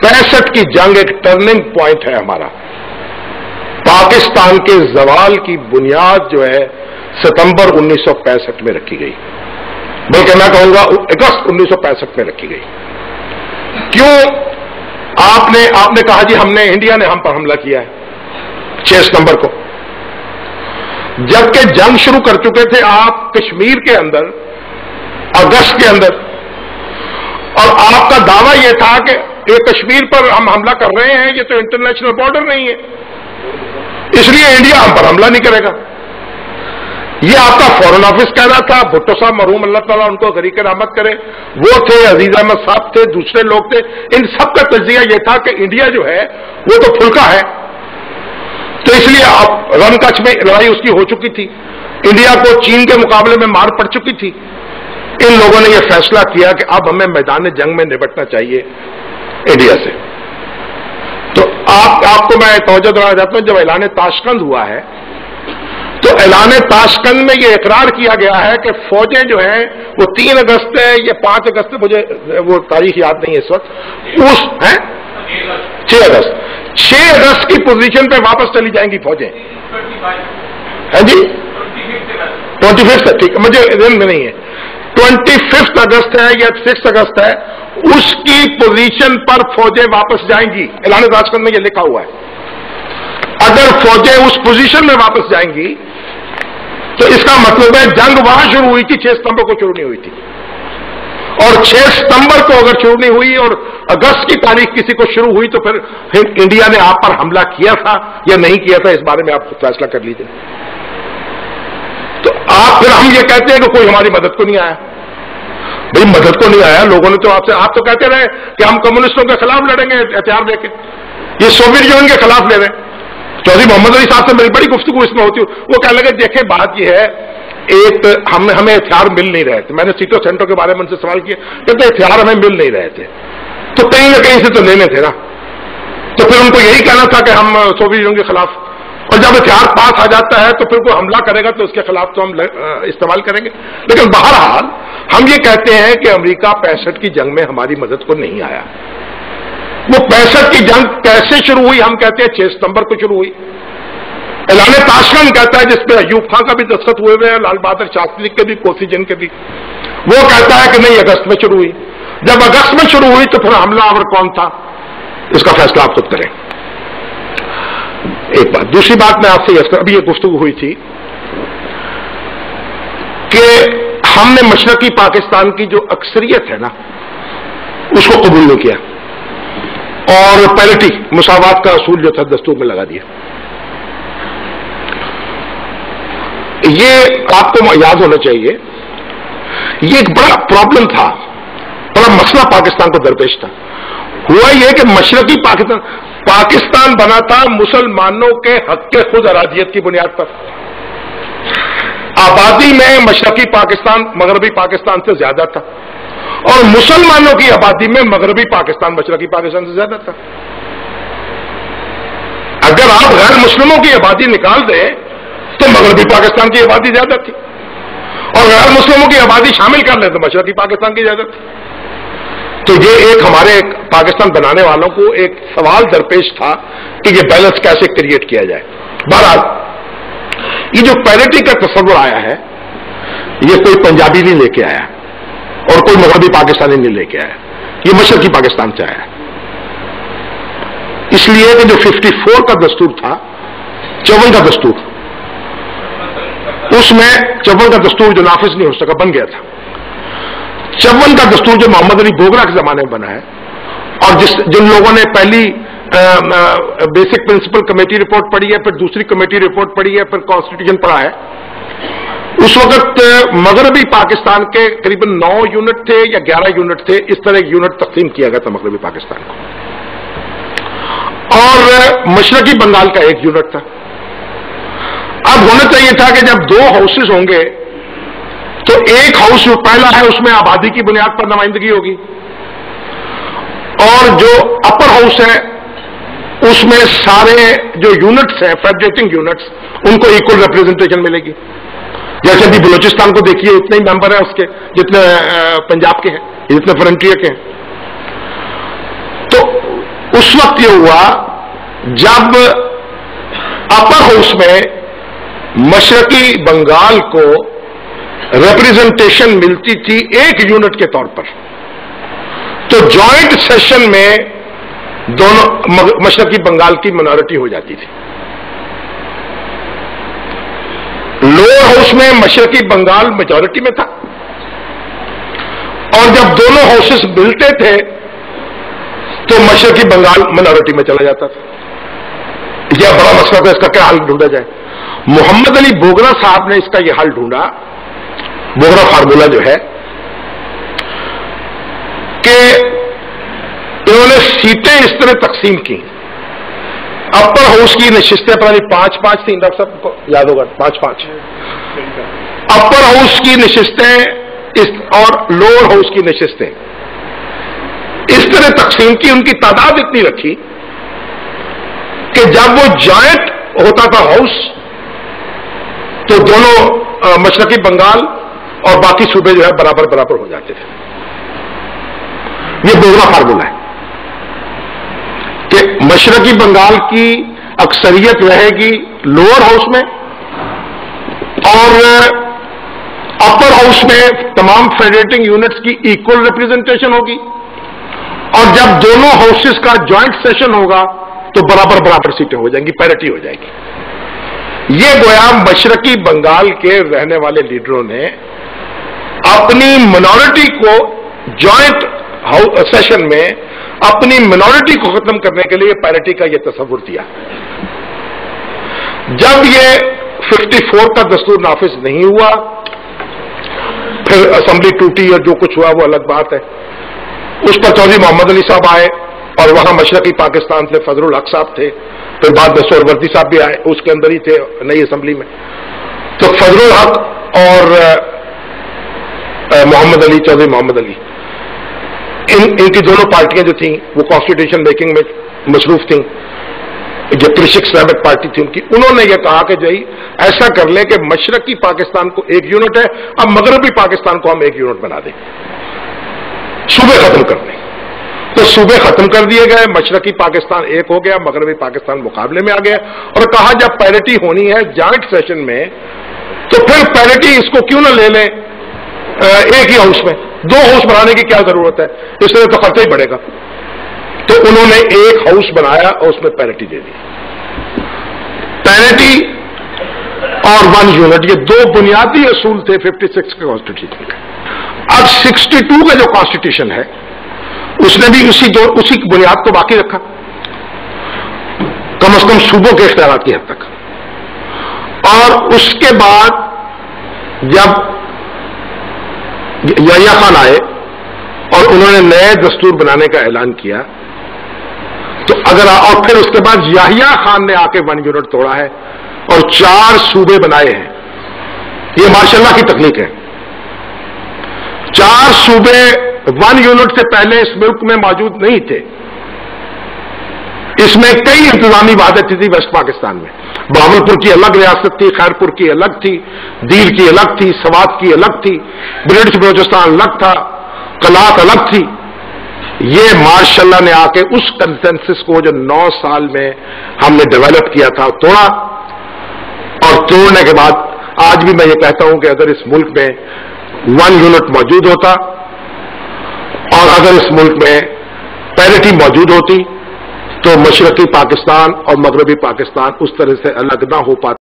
65 की जंग एक टर्निंग पॉइंट है हमारा। पाकिस्तान के जवाल की बुनियाद जो है सितंबर 1965 में रखी गई, बल्कि मैं कहूंगा अगस्त 1965 में रखी गई। क्यों? आपने कहा जी इंडिया ने हम पर हमला किया है 6 सितंबर को, जबकि जंग शुरू कर चुके थे आप कश्मीर के अंदर अगस्त के अंदर, और आपका दावा यह था कि ये कश्मीर पर हम हमला कर रहे हैं, ये तो इंटरनेशनल बॉर्डर नहीं है, इसलिए इंडिया हम पर हमला नहीं करेगा। ये आपका फॉरेन ऑफिस कह रहा था। भुट्टो साहब मरहूम अल्लाह ताला उनको गरीक रहमत करे, वो थे, अजीज अहमद साहब थे, दूसरे लोग थे, इन सब का तज्जिया यह था कि इंडिया जो है वो तो फुल्का है, तो इसलिए आप रन कच्छ में लड़ाई उसकी हो चुकी थी, इंडिया को चीन के मुकाबले में मार पड़ चुकी थी। इन लोगों ने यह फैसला किया कि अब हमें मैदान जंग में निपटना चाहिए इंडिया से। तो आपको मैं तवज्जो दिलाना चाहता हूं, जब ऐलान ताशकंद हुआ है तो ऐलान ताशकंद में यह इकरार किया गया है कि फौजें जो हैं वो 3 अगस्त है या 5 अगस्त, मुझे वो तारीख याद नहीं है इस वक्त, 6 अगस्त की पोजीशन पे वापस चली जाएंगी फौजें। है जी 25 है, ठीक है, मुझे ध्यान में नहीं है, 25 अगस्त है या 6 अगस्त है, उसकी पोजीशन पर फौजें वापस जाएंगी। ऐलान ताशकंद में यह लिखा हुआ है। अगर फौजें उस पोजीशन में वापस जाएंगी तो इसका मतलब है जंग वहां शुरू हुई थी, 6 सितंबर को शुरू नहीं हुई थी, और 6 सितंबर को अगर शुरू नहीं हुई और अगस्त की तारीख किसी को शुरू हुई तो फिर इंडिया ने आप पर हमला किया था या नहीं किया था, इस बारे में आप फैसला कर लीजिए। तो फिर हम ये कहते हैं कि कोई हमारी मदद को नहीं आया। भाई मदद को नहीं आया, लोगों ने तो आप तो कहते रहे कि हम कम्युनिस्टों के खिलाफ लड़ेंगे हथियार लेके, ये सोवियत यूनियन के खिलाफ ले रहे हैं। चौधरी मोहम्मद अली साहब से मेरी बड़ी गुफ्तगू इसमें होती, वो कहने लगे देखें बात यह है, एक हमें हथियार मिल नहीं रहे थे, मैंने सीटो सेंटर के बारे में उनसे सवाल किया, कहते हथियार हमें मिल नहीं रहे थे, तो कहीं ना कहीं से तो लेने थे ना, तो फिर उनको यही कहना था कि हम सोवियत यूनियन के खिलाफ, और जब हथियार पास आ जाता है तो फिर कोई हमला करेगा तो उसके खिलाफ तो हम इस्तेमाल करेंगे। लेकिन बहरहाल हम ये कहते हैं कि अमेरिका 65 की जंग में हमारी मदद को नहीं आया। वो 65 की जंग कैसे शुरू हुई? हम कहते हैं 6 सितंबर को शुरू हुई। ऐलान ताशकंद कहता है, जिसपे अयूब खां का भी दस्तखत हुए हुए हैं, लाल बहादुर शास्त्री के भी, कोसी जिन के भी, वो कहता है कि नहीं अगस्त में शुरू हुई। जब अगस्त में शुरू हुई तो फिर हमलावर कौन था, इसका फैसला आप खुद करें। एक बात। दूसरी बात मैं आपसे अभी ये गुफ्तगू हुई थी कि हमने मशरकी पाकिस्तान की जो अक्सरियत है ना उसको कबूल नहीं किया और पैरिटी मुसावात का असूल जो था दस्तूर में लगा दिया। ये आपको याद होना चाहिए, ये एक बड़ा प्रॉब्लम था, बड़ा मसला पाकिस्तान को दरपेश था। हुआ यह कि मशरकी पाकिस्तान बना था मुसलमानों के हक के खुद अरादियत की बुनियाद पर। आबादी में मशरकी पाकिस्तान मगरबी पाकिस्तान से ज्यादा था और मुसलमानों की आबादी में मगरबी पाकिस्तान मशरकी पाकिस्तान से ज्यादा था। अगर आप गैर मुस्लिमों की आबादी निकाल दें तो मगरबी पाकिस्तान की आबादी ज्यादा थी और गैर मुस्लिमों की आबादी शामिल कर ले तो मशरकी पाकिस्तान की ज्यादा थी। तो ये एक हमारे पाकिस्तान बनाने वालों को एक सवाल दरपेश था कि ये बैलेंस कैसे क्रिएट किया जाए। बहरहाल ये जो पैरिटी का तस्वुर आया है ये कोई पंजाबी नहीं लेके आया और कोई मगरबी पाकिस्तानी नहीं लेके आया, ये मशरकी पाकिस्तान से आया। इसलिए कि जो 54 का दस्तूर था, 54 का दस्तूर, उसमें 54 का दस्तूर जो नाफिज नहीं हो सका बन गया था। 54 का दस्तूर जो मोहम्मद अली बोगरा के जमाने में बना है और जिन लोगों ने पहली बेसिक प्रिंसिपल कमेटी रिपोर्ट पढ़ी है, फिर दूसरी कमेटी रिपोर्ट पढ़ी है, फिर कॉन्स्टिट्यूशन पढ़ा है, उस वक्त मगरबी पाकिस्तान के करीबन 9 यूनिट थे या 11 यूनिट थे, इस तरह यूनिट तकसीम किया गया था मगरबी पाकिस्तान को, और मशरकी बंगाल का 1 यूनिट था। अब होना चाहिए था कि जब 2 हाउसेस होंगे तो एक हाउस जो पहला है उसमें आबादी की बुनियाद पर नुमाइंदगी होगी और जो अपर हाउस है उसमें सारे जो यूनिट्स हैं, फेडरेटिंग यूनिट्स, उनको इक्वल रिप्रेजेंटेशन मिलेगी। जैसे अभी बलूचिस्तान को देखिए, उतने ही मेंबर हैं उसके जितने पंजाब के हैं, जितने फ्रंटियर के हैं। तो उस वक्त ये हुआ जब अपर हाउस में मशरकी बंगाल को रिप्रेजेंटेशन मिलती थी एक यूनिट के तौर पर, तो जॉइंट सेशन में दोनों मशरकी बंगाल की माइनॉरिटी हो जाती थी। लोअर हाउस में मशरकी बंगाल मेजॉरिटी में था, और जब दोनों हाउसेस मिलते थे तो मशरकी बंगाल माइनॉरिटी में चला जाता था। यह बड़ा मसला था, इसका क्या हल ढूंढा जाए। मोहम्मद अली बोगरा साहब ने इसका यह हल ढूंढा। बोगरा फार्मूला जो है कि इन्होंने सीटें इस तरह तकसीम की। अपर हाउस की नशिस्तें पता नहीं 5-5 थी, डॉक्टर साहब को याद होगा, 5-5 अपर हाउस की नशिस्तें और लोअर हाउस की नशिस्तें इस तरह तकसीम की। उनकी तादाद इतनी रखी कि जब वो जॉइंट होता था हाउस तो दोनों मशरकी बंगाल और बाकी सूबे जो है बराबर बराबर हो जाते थे। ये बोगरा फार्मूला है कि मशरकी बंगाल की अक्सरियत रहेगी लोअर हाउस में और अपर हाउस में तमाम फेडरेटिंग यूनिट्स की इक्वल रिप्रेजेंटेशन होगी, और जब दोनों हाउसेस का जॉइंट सेशन होगा तो बराबर बराबर सीटें हो जाएंगी, पैरिटी हो जाएगी। ये गोया मशरकी बंगाल के रहने वाले लीडरों ने अपनी मिनॉरिटी को जॉइंट सेशन में अपनी मिनॉरिटी को खत्म करने के लिए पैरिटी का यह तस्वुर दिया। जब ये 54 का दस्तूर नाफिज नहीं हुआ, फिर असेंबली टूटी और जो कुछ हुआ वो अलग बात है। उस पर चौधरी मोहम्मद अली साहब आए और वहां मशरकी पाकिस्तान से फजलुल हक साहब थे, फिर बाद में सोहरवर्दी साहब भी आए, उसके अंदर ही थे नई असेंबली में। तो फजलुल हक और मोहम्मद अली, चौधरी मोहम्मद अली, इनकी दोनों पार्टियां जो थी वो कॉन्स्टिट्यूशन मेकिंग में मसरूफ थी। जो कृषक इस्लामिक पार्टी थी उनकी, उन्होंने ये कहा कि जी ऐसा कर ले कि मशरकी पाकिस्तान को एक यूनिट है, अब मगरबी पाकिस्तान को हम एक यूनिट बना दें, सूबे खत्म कर दें। तो सूबे खत्म कर दिए गए, मशरकी पाकिस्तान एक हो गया, मगरबी पाकिस्तान मुकाबले में आ गया। और कहा जब पैरिटी होनी है जॉइंट सेशन में तो फिर पैरिटी इसको क्यों ना ले लें एक ही हाउस में, दो हाउस बनाने की क्या जरूरत है, इसलिए तो खर्चा ही बढ़ेगा। तो उन्होंने एक हाउस बनाया और उसमें पैरिटी दे दी। पैरिटी और 1 यूनिट, ये दो बुनियादी असूल थे 56 के कॉन्स्टिट्यूशन के। अब 62 का जो कॉन्स्टिट्यूशन है उसने भी उसी बुनियाद को बाकी रखा, कम से कम सूबों के इख्तियार की हद तक। और उसके बाद जब याहिया खान आए और उन्होंने नए दस्तूर बनाने का ऐलान किया, तो और फिर उसके बाद याहिया खान ने आके 1 यूनिट तोड़ा है और 4 सूबे बनाए हैं। ये माशाल्लाह की तकनीक है। 4 सूबे 1 यूनिट से पहले इस मुल्क में मौजूद नहीं थे। इसमें कई इंतजामी वादतें थी वेस्ट पाकिस्तान में। बहावलपुर की अलग रियासत थी, खैरपुर की अलग थी, दीर की अलग थी, सवात की अलग थी, ब्रिटिश बलोचिस्तान अलग था, कलात अलग थी। ये मार्शल्लाह ने आके उस कंसेंसस को जो 9 साल में हमने डेवलप किया था तोड़ा, और तोड़ने के बाद आज भी मैं ये कहता हूं कि अगर इस मुल्क में 1 यूनिट मौजूद होता और अगर इस मुल्क में पैरिटी मौजूद होती तो मशरकी पाकिस्तान और मगरबी पाकिस्तान उस तरह से अलग ना हो पाता।